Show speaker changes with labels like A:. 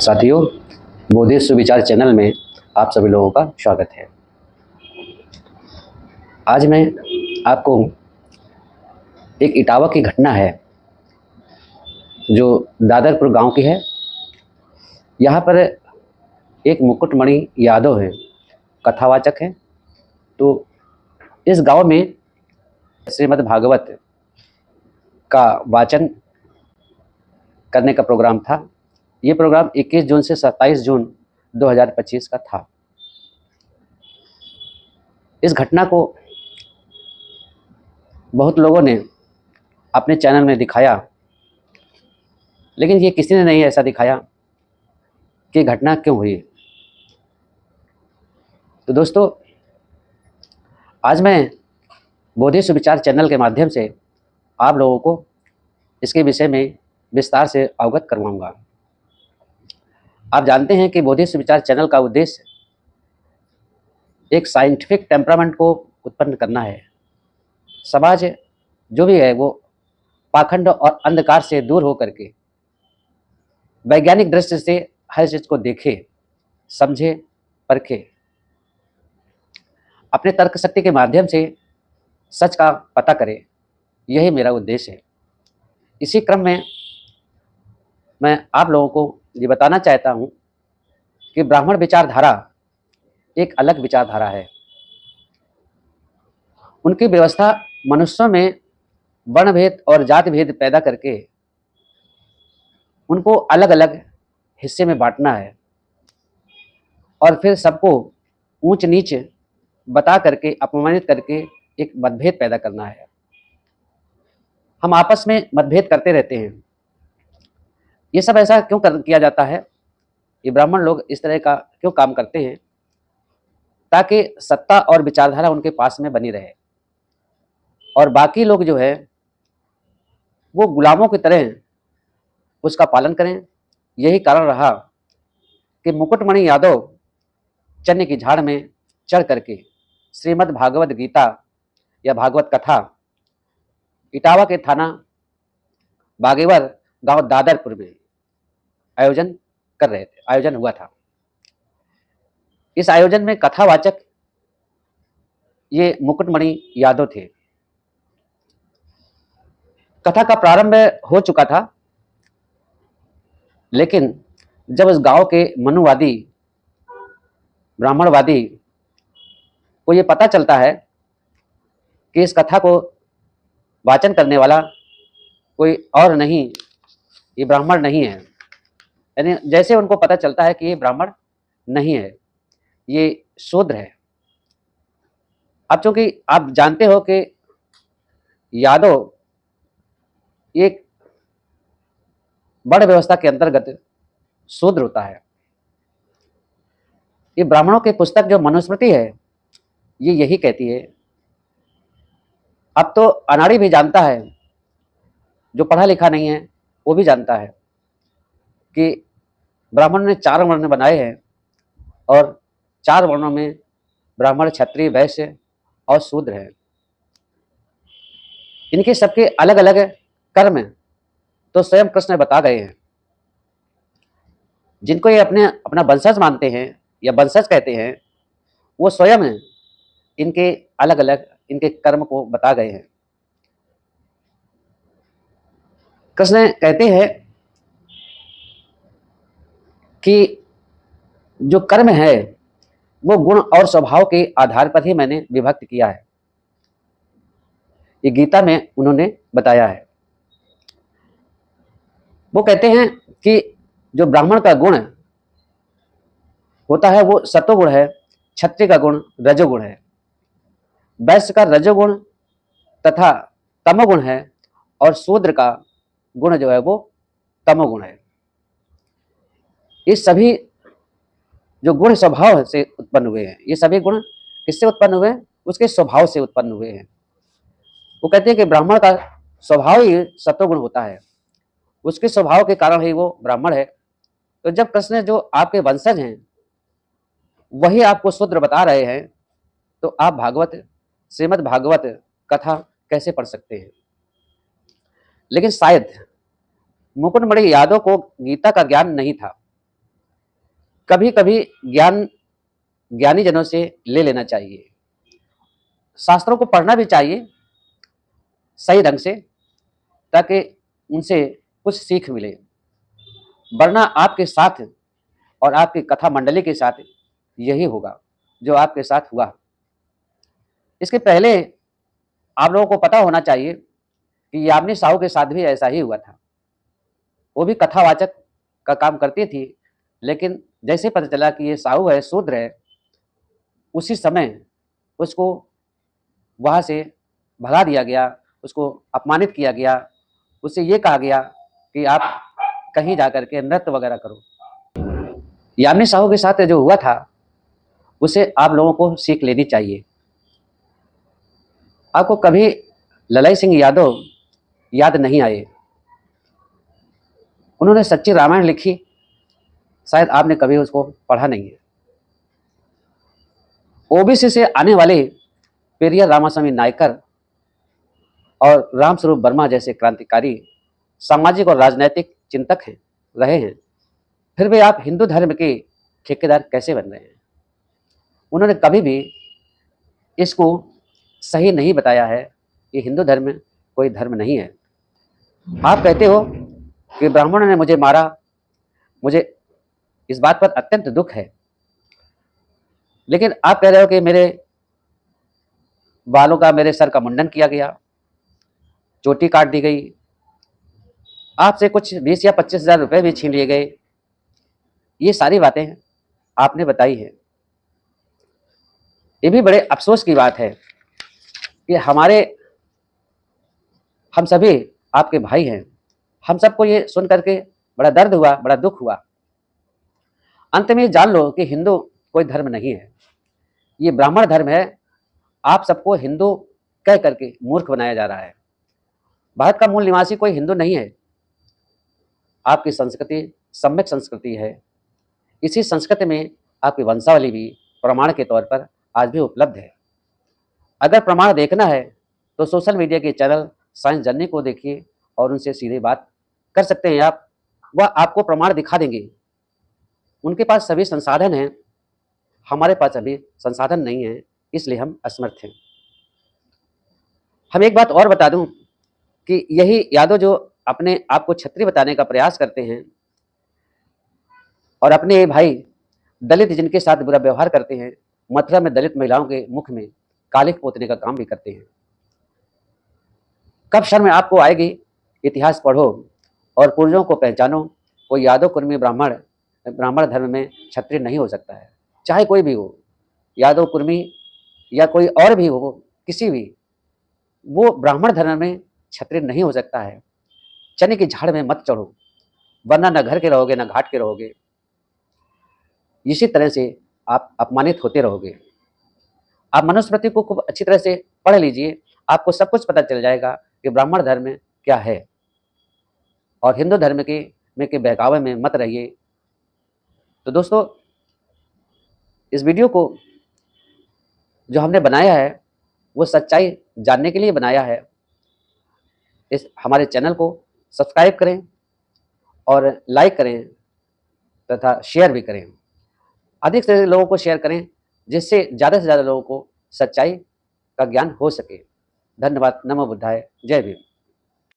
A: साथियों, बोधिर सुविचार चैनल में आप सभी लोगों का स्वागत है। आज मैं आपको एक इटावा की घटना है जो दादरपुर गांव की है। यहाँ पर एक मुकुटमणि यादव हैं, कथावाचक हैं। तो इस गांव में श्रीमद् भागवत का वाचन करने का प्रोग्राम था। ये प्रोग्राम 21 जून से 27 जून 2025 का था। इस घटना को बहुत लोगों ने अपने चैनल में दिखाया, लेकिन ये किसी ने नहीं ऐसा दिखाया कि घटना क्यों हुई। तो दोस्तों, आज मैं बोधिर सुविचार चैनल के माध्यम से आप लोगों को इसके विषय में विस्तार से अवगत करवाऊंगा। आप जानते हैं कि बोधिर सुविचार चैनल का उद्देश्य एक साइंटिफिक टेम्परामेंट को उत्पन्न करना है। समाज जो भी है वो पाखंड और अंधकार से दूर होकर के वैज्ञानिक दृष्टि से हर चीज को देखे, समझे, परखे, अपने तर्क शक्ति के माध्यम से सच का पता करे। यही मेरा उद्देश्य है। इसी क्रम में मैं आप लोगों को ये बताना चाहता हूँ कि ब्राह्मण विचारधारा एक अलग विचारधारा है। उनकी व्यवस्था मनुष्यों में वर्ण भेद और जाति भेद पैदा करके उनको अलग अलग हिस्से में बांटना है और फिर सबको ऊंच नीच बता करके, अपमानित करके एक मतभेद पैदा करना है। हम आपस में मतभेद करते रहते हैं। ये सब ऐसा क्यों किया जाता है? ये ब्राह्मण लोग इस तरह का क्यों काम करते हैं? ताकि सत्ता और विचारधारा उनके पास में बनी रहे और बाकी लोग जो है वो गुलामों की तरह उसका पालन करें। यही कारण रहा कि मुकुटमणि यादव चन्य की झाड़ में चढ़ करके श्रीमद् भागवत गीता या भागवत कथा इटावा के थाना बागेवर गांव दादरपुर में आयोजन हुआ था। इस आयोजन में कथावाचक ये मुकुटमणि यादव थे। कथा का प्रारंभ हो चुका था, लेकिन जब उस गांव के मनुवादी ब्राह्मणवादी को ये पता चलता है कि इस कथा को वाचन करने वाला कोई और नहीं, ये ब्राह्मण नहीं है, यानी जैसे उनको पता चलता है कि ये ब्राह्मण नहीं है, ये शूद्र है। अब चूंकि आप जानते हो कि यादव एक वर्ण व्यवस्था के अंतर्गत शूद्र होता है। ये ब्राह्मणों की पुस्तक जो मनुस्मृति है ये यही कहती है। अब तो अनाड़ी भी जानता है, जो पढ़ा लिखा नहीं है वो भी जानता है कि ब्राह्मण ने 4 वर्ण बनाए हैं और 4 वर्णों में ब्राह्मण, क्षत्रिय, वैश्य और शूद्र है। इनके सबके अलग अलग कर्म तो स्वयं कृष्ण बता गए हैं। जिनको ये अपना वंशज मानते हैं या वंशज कहते हैं, वो स्वयं इनके अलग अलग इनके कर्म को बता गए हैं। कृष्ण कहते हैं कि जो कर्म है वो गुण और स्वभाव के आधार पर ही मैंने विभक्त किया है। ये गीता में उन्होंने बताया है। वो कहते हैं कि जो ब्राह्मण का गुण होता है वो सत्वगुण है, क्षत्रिय का गुण रजोगुण है, वैश्य का रजोगुण तथा तमोगुण है और शूद्र का गुण जो है वो तमोगुण है। ये सभी जो गुण स्वभाव से उत्पन्न हुए हैं, ये सभी गुण किससे उत्पन्न हुए हैं? उसके स्वभाव से उत्पन्न हुए हैं। वो कहते हैं कि ब्राह्मण का स्वभाव ही सत्वगुण होता है, उसके स्वभाव के कारण ही वो ब्राह्मण है। तो जब कृष्ण जो आपके वंशज हैं वही आपको शूद्र बता रहे हैं, तो आप श्रीमद् भागवत कथा कैसे पढ़ सकते हैं? लेकिन शायद मुकुटमणि यादव को गीता का ज्ञान नहीं था। कभी कभी ज्ञान ज्ञानी जनों से ले लेना चाहिए। शास्त्रों को पढ़ना भी चाहिए सही ढंग से, ताकि उनसे कुछ सीख मिले। वरना आपके साथ और आपकी कथा मंडली के साथ यही होगा जो आपके साथ हुआ। इसके पहले आप लोगों को पता होना चाहिए कि यामिनी साहू के साथ भी ऐसा ही हुआ था। वो भी कथावाचक का काम करती थी, लेकिन जैसे पता चला कि ये साहू है, शूद्र है, उसी समय उसको वहाँ से भगा दिया गया, उसको अपमानित किया गया। उससे ये कहा गया कि आप कहीं जाकर के नृत्य वगैरह करो। यामिनी साहू के साथ जो हुआ था उसे आप लोगों को सीख लेनी चाहिए। आपको कभी ललाई सिंह यादव याद नहीं आए? उन्होंने सच्ची रामायण लिखी, शायद आपने कभी उसको पढ़ा नहीं है। ओबीसी से आने वाले पेरिया रामास्वामी नायकर और रामस्वरूप वर्मा जैसे क्रांतिकारी सामाजिक और राजनैतिक चिंतक रहे हैं, फिर भी आप हिंदू धर्म के ठेकेदार कैसे बन रहे हैं? उन्होंने कभी भी इसको सही नहीं बताया है कि हिंदू धर्म कोई धर्म नहीं है। आप कहते हो कि ब्राह्मणों ने मुझे मारा, मुझे इस बात पर अत्यंत दुख है, लेकिन आप कह रहे हो कि मेरे बालों का, मेरे सर का मुंडन किया गया, चोटी काट दी गई, आपसे कुछ 20 या 25,000 रुपए भी छीन लिए गए। ये सारी बातें आपने बताई है। ये भी बड़े अफसोस की बात है कि हम सभी आपके भाई हैं। हम सबको ये सुन करके बड़ा दर्द हुआ, बड़ा दुख हुआ। अंत में जान लो कि हिंदू कोई धर्म नहीं है, ये ब्राह्मण धर्म है। आप सबको हिंदू कह करके मूर्ख बनाया जा रहा है। भारत का मूल निवासी कोई हिंदू नहीं है। आपकी संस्कृति सम्यक संस्कृति है। इसी संस्कृति में आपकी वंशावली भी प्रमाण के तौर पर आज भी उपलब्ध है। अगर प्रमाण देखना है तो सोशल मीडिया के चैनल साइंस जर्नी को देखिए और उनसे सीधे बात कर सकते हैं आप। वह आपको प्रमाण दिखा देंगे। उनके पास सभी संसाधन हैं, हमारे पास अभी संसाधन नहीं है, इसलिए हम असमर्थ हैं। हम एक बात और बता दूं कि यही यादव जो अपने आप को क्षत्रिय बताने का प्रयास करते हैं और अपने भाई दलित जिनके साथ बुरा व्यवहार करते हैं, मथुरा में दलित महिलाओं के मुख में कालिख पोतने का काम भी करते हैं। कब शर्म आपको आएगी? इतिहास पढ़ो और पूर्वजों को पहचानो। कोई यादव कुर्मी ब्राह्मण धर्म में क्षत्रिय नहीं हो सकता है, चाहे कोई भी हो, यादव कुर्मी या कोई और भी हो, किसी भी, वो ब्राह्मण धर्म में क्षत्रिय नहीं हो सकता है। चने की झाड़ में मत चढ़ो, वरना न घर के रहोगे न घाट के रहोगे। इसी तरह से आप अपमानित होते रहोगे। आप मनुस्मृति को खूब अच्छी तरह से पढ़ लीजिए, आपको सब कुछ पता चल जाएगा कि ब्राह्मण धर्म क्या है। और हिंदू धर्म के बहकावे में मत रहिए। तो दोस्तों, इस वीडियो को जो हमने बनाया है वो सच्चाई जानने के लिए बनाया है। इस हमारे चैनल को सब्सक्राइब करें और लाइक करें तथा शेयर भी करें। अधिक से अधिक लोगों को शेयर करें, जिससे ज़्यादा से ज़्यादा लोगों को सच्चाई का ज्ञान हो सके। धन्यवाद। नमो बुद्धाय। जय भीम।